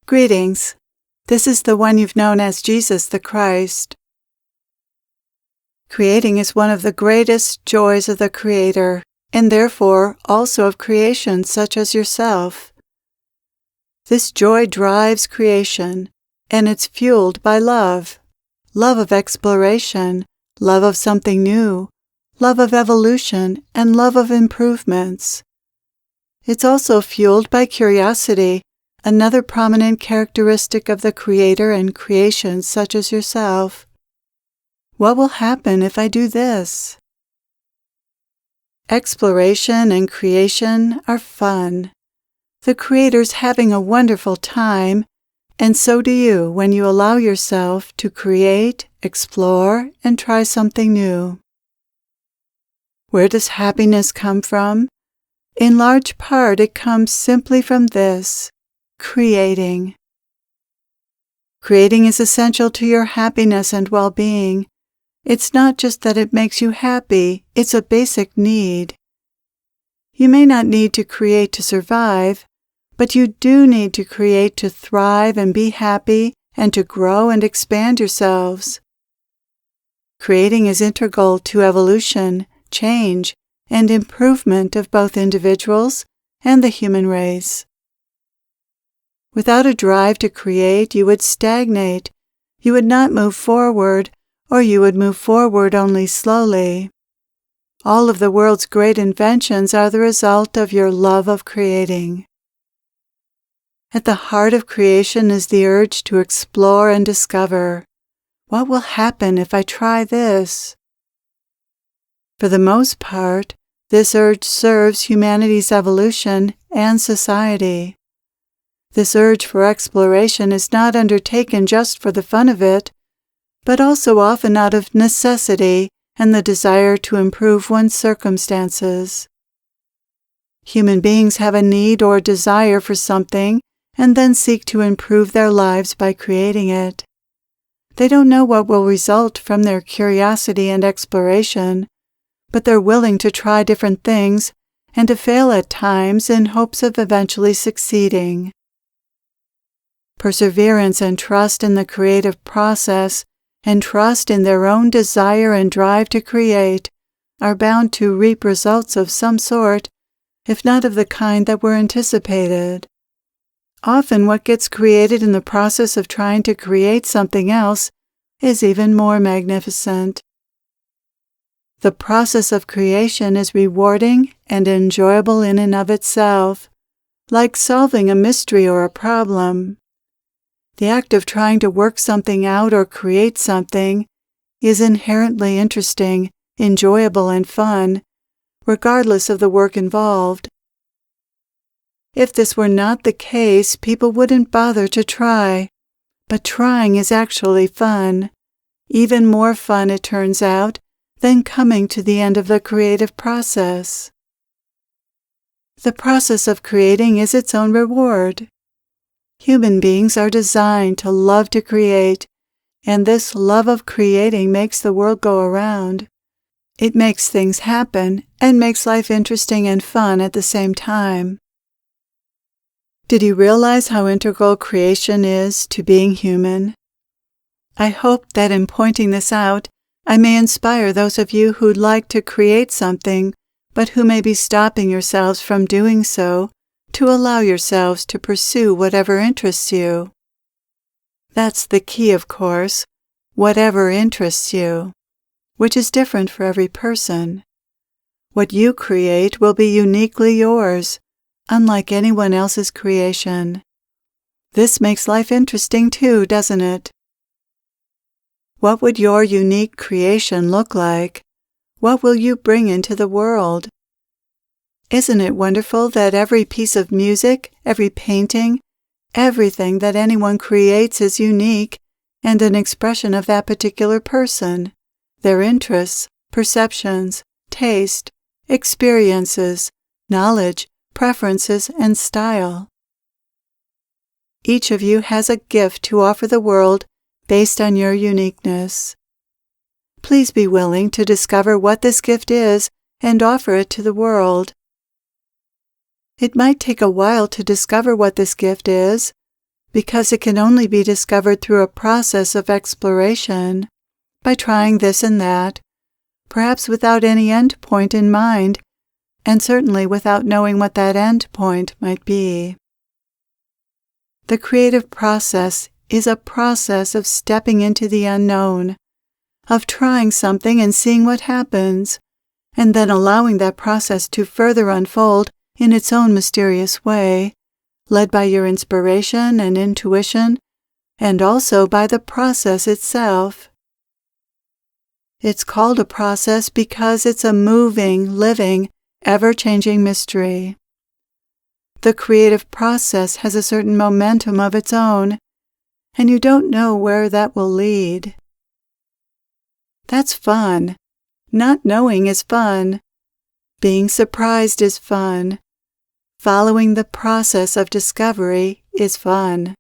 Greetings. This is the one you've known as Jesus the Christ. Creating is one of the greatest joys of the Creator, and therefore also of creation such as yourself. This joy drives creation, and it's fueled by love. Love of exploration, love of something new, love of evolution, and love of improvements. It's also fueled by curiosity, another prominent characteristic of the Creator and creation such as yourself. What will happen if I do this? Exploration and creation are fun. The Creator's having a wonderful time, and so do you when you allow yourself to create, explore, and try something new. Where does happiness come from? In large part, it comes simply from this: creating. Creating is essential to your happiness and well-being. It's not just that it makes you happy, it's a basic need. You may not need to create to survive, but you do need to create to thrive and be happy and to grow and expand yourselves. Creating is integral to evolution, change, and improvement of both individuals and the human race. Without a drive to create, you would stagnate, you would not move forward, or you would move forward only slowly. All of the world's great inventions are the result of your love of creating. At the heart of creation is the urge to explore and discover. What will happen if I try this? For the most part, this urge serves humanity's evolution and society. This urge for exploration is not undertaken just for the fun of it, but also often out of necessity and the desire to improve one's circumstances. Human beings have a need or desire for something and then seek to improve their lives by creating it. They don't know what will result from their curiosity and exploration, but they're willing to try different things and to fail at times in hopes of eventually succeeding. Perseverance and trust in the creative process and trust in their own desire and drive to create are bound to reap results of some sort, if not of the kind that were anticipated. Often what gets created in the process of trying to create something else is even more magnificent. The process of creation is rewarding and enjoyable in and of itself, like solving a mystery or a problem. The act of trying to work something out or create something is inherently interesting, enjoyable, and fun, regardless of the work involved. If this were not the case, people wouldn't bother to try. But trying is actually fun. Even more fun, it turns out, than coming to the end of the creative process. The process of creating is its own reward. Human beings are designed to love to create, and this love of creating makes the world go around. It makes things happen and makes life interesting and fun at the same time. Did you realize how integral creation is to being human? I hope that in pointing this out, I may inspire those of you who'd like to create something, but who may be stopping yourselves from doing so, to allow yourselves to pursue whatever interests you. That's the key, of course, whatever interests you, which is different for every person. What you create will be uniquely yours, unlike anyone else's creation. This makes life interesting too, doesn't it? What would your unique creation look like? What will you bring into the world? Isn't it wonderful that every piece of music, every painting, everything that anyone creates is unique and an expression of that particular person, their interests, perceptions, taste, experiences, knowledge, preferences, and style? Each of you has a gift to offer the world based on your uniqueness. Please be willing to discover what this gift is and offer it to the world. It might take a while to discover what this gift is, because it can only be discovered through a process of exploration, by trying this and that, perhaps without any end point in mind, and certainly without knowing what that end point might be. The creative process is a process of stepping into the unknown, of trying something and seeing what happens, and then allowing that process to further unfold in its own mysterious way, led by your inspiration and intuition, and also by the process itself. It's called a process because it's a moving, living, ever-changing mystery. The creative process has a certain momentum of its own, and you don't know where that will lead. That's fun. Not knowing is fun. Being surprised is fun. Following the process of discovery is fun.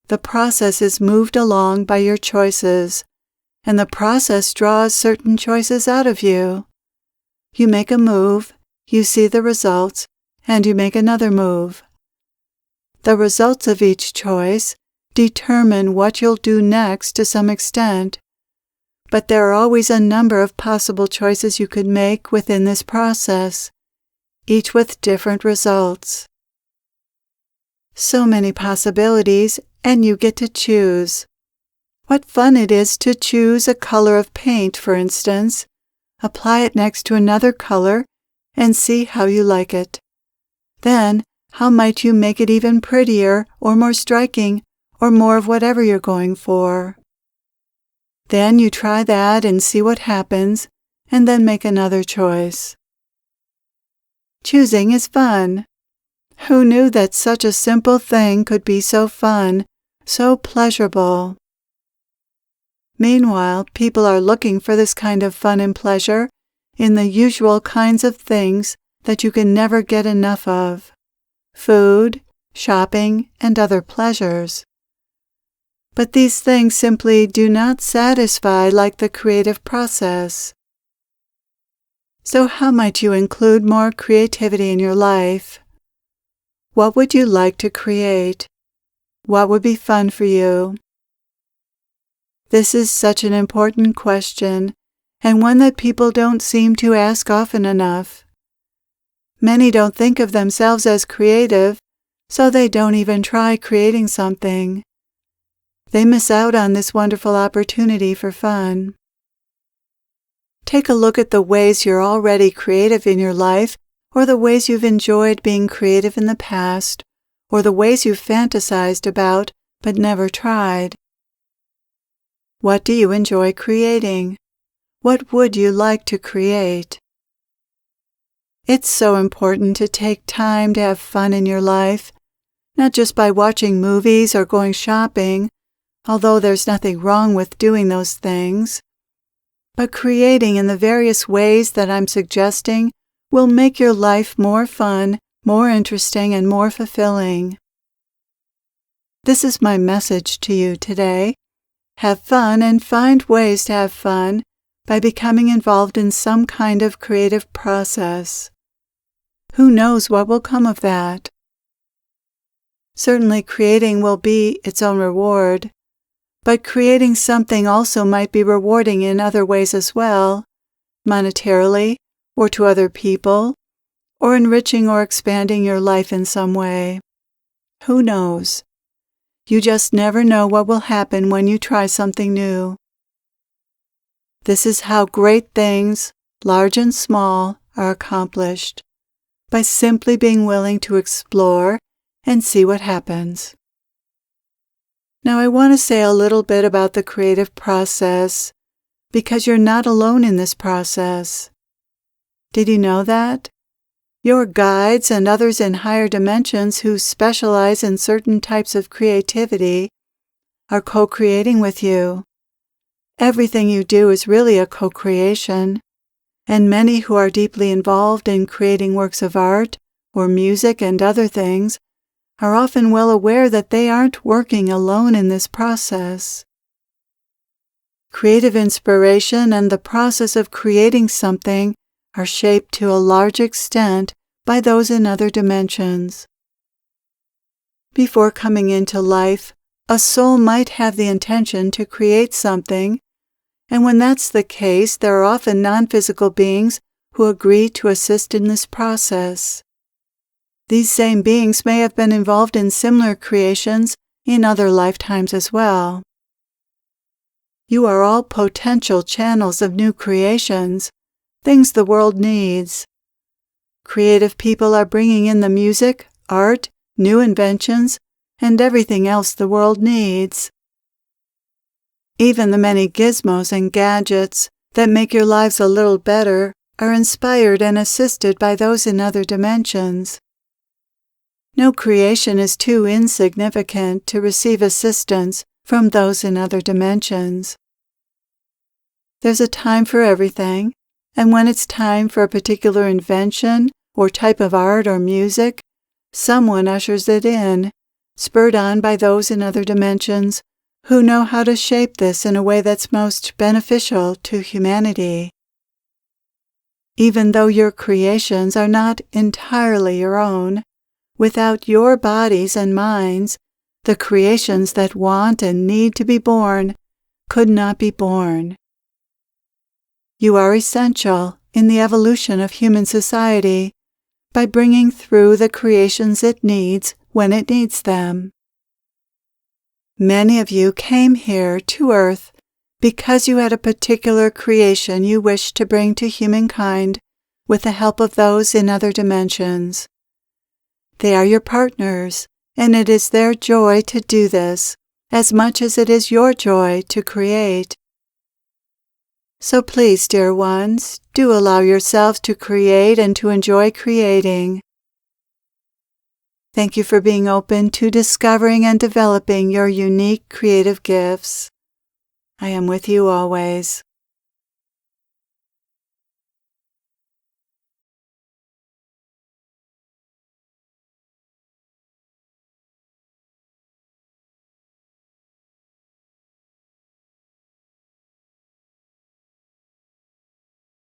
The process is moved along by your choices, and the process draws certain choices out of you. You make a move, you see the results, and you make another move. The results of each choice determine what you'll do next to some extent, but there are always a number of possible choices you could make within this process, each with different results. So many possibilities, and you get to choose. What fun it is to choose a color of paint, for instance, apply it next to another color, and see how you like it. Then, how might you make it even prettier, or more striking, or more of whatever you're going for? Then you try that and see what happens, and then make another choice. Choosing is fun. Who knew that such a simple thing could be so fun, so pleasurable? Meanwhile, people are looking for this kind of fun and pleasure in the usual kinds of things that you can never get enough of: food, shopping, and other pleasures. But these things simply do not satisfy like the creative process. So how might you include more creativity in your life? What would you like to create? What would be fun for you? This is such an important question, and one that people don't seem to ask often enough. Many don't think of themselves as creative, so they don't even try creating something. They miss out on this wonderful opportunity for fun. Take a look at the ways you're already creative in your life, or the ways you've enjoyed being creative in the past, or the ways you've fantasized about but never tried. What do you enjoy creating? What would you like to create? It's so important to take time to have fun in your life, not just by watching movies or going shopping, although there's nothing wrong with doing those things, but creating in the various ways that I'm suggesting will make your life more fun, more interesting, and more fulfilling. This is my message to you today. Have fun and find ways to have fun by becoming involved in some kind of creative process. Who knows what will come of that? Certainly creating will be its own reward, but creating something also might be rewarding in other ways as well, monetarily, or to other people, or enriching or expanding your life in some way. Who knows? You just never know what will happen when you try something new. This is how great things, large and small, are accomplished, by simply being willing to explore and see what happens. Now I want to say a little bit about the creative process, because you're not alone in this process. Did you know that? Your guides and others in higher dimensions who specialize in certain types of creativity are co-creating with you. Everything you do is really a co-creation, and many who are deeply involved in creating works of art or music and other things are often well aware that they aren't working alone in this process. Creative inspiration and the process of creating something are shaped to a large extent by those in other dimensions. Before coming into life, a soul might have the intention to create something, and when that's the case, there are often non-physical beings who agree to assist in this process. These same beings may have been involved in similar creations in other lifetimes as well. You are all potential channels of new creations, things the world needs. Creative people are bringing in the music, art, new inventions, and everything else the world needs. Even the many gizmos and gadgets that make your lives a little better are inspired and assisted by those in other dimensions. No creation is too insignificant to receive assistance from those in other dimensions. There's a time for everything, and when it's time for a particular invention or type of art or music, someone ushers it in, spurred on by those in other dimensions who know how to shape this in a way that's most beneficial to humanity. Even though your creations are not entirely your own, without your bodies and minds, the creations that want and need to be born could not be born. You are essential in the evolution of human society by bringing through the creations it needs when it needs them. Many of you came here to Earth because you had a particular creation you wished to bring to humankind with the help of those in other dimensions. They are your partners, and it is their joy to do this, as much as it is your joy to create. So please, dear ones, do allow yourselves to create and to enjoy creating. Thank you for being open to discovering and developing your unique creative gifts. I am with you always.